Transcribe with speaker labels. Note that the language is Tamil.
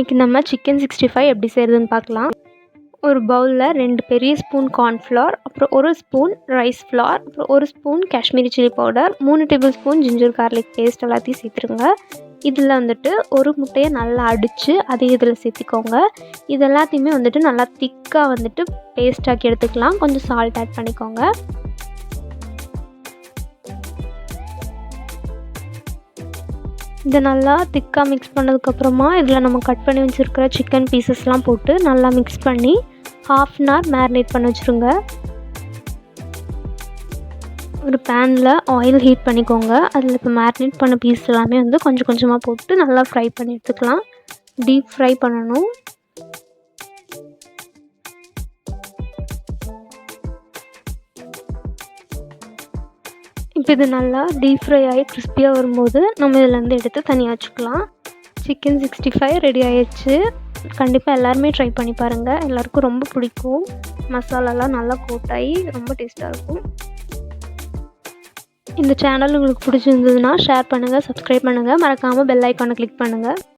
Speaker 1: இன்றைக்கி நம்ம சிக்கன் 65 எப்படி செய்கிறதுன்னு பார்க்கலாம். ஒரு பவுலில் 2 பெரிய ஸ்பூன் கார்ன்ஃப்ளவர், அப்புறம் 1 ஸ்பூன் ரைஸ் ஃப்ளார், அப்புறம் 1 spoon Kashmiri chilli powder, 3 table spoon ginger garlic paste எல்லாத்தையும் சேர்த்துருங்க. இதில் வந்துட்டு ஒரு முட்டையை நல்லா அடித்து அதையும் இதில் சேர்த்துக்கோங்க. இது எல்லாத்தையுமே வந்துட்டு நல்லா திக்காக வந்துட்டு பேஸ்டாக்கி எடுத்துக்கலாம். கொஞ்சம் சால்ட் ஆட் பண்ணிக்கோங்க. இதை நல்லா திக்காக மிக்ஸ் பண்ணதுக்கப்புறமா இதில் நம்ம கட் பண்ணி வச்சுருக்கிற சிக்கன் பீசஸ்லாம் போட்டு நல்லா மிக்ஸ் பண்ணி ½ அன் ஹவர் மேரினேட் பண்ணி வச்சுருங்க. ஒரு பேனில் ஆயில் ஹீட் பண்ணிக்கோங்க. அதில் இப்போ மேரினேட் பண்ண பீஸ் எல்லாமே வந்து கொஞ்சம் கொஞ்சமாக போட்டு நல்லா ஃப்ரை பண்ணி எடுத்துக்கலாம். டீப் ஃப்ரை பண்ணணும். இப்போ இது நல்லா டீப் ஃப்ரை ஆகி கிறிஸ்பியாக வரும்போது நம்ம இதிலேருந்து எடுத்து தனியாக வச்சுக்கலாம். சிக்கன் 65 ரெடி ஆயிடுச்சு. கண்டிப்பாக எல்லாருமே ட்ரை பண்ணி பாருங்கள். எல்லாருக்கும் ரொம்ப பிடிக்கும். மசாலாலாம் நல்லா கோட்டாகி ரொம்ப டேஸ்ட்டாக இருக்கும். இந்த சேனல் உங்களுக்கு பிடிச்சிருந்ததுன்னா ஷேர் பண்ணுங்கள், சப்ஸ்கிரைப் பண்ணுங்கள், மறக்காமல் பெல் ஐக்கானை கிளிக் பண்ணுங்கள்.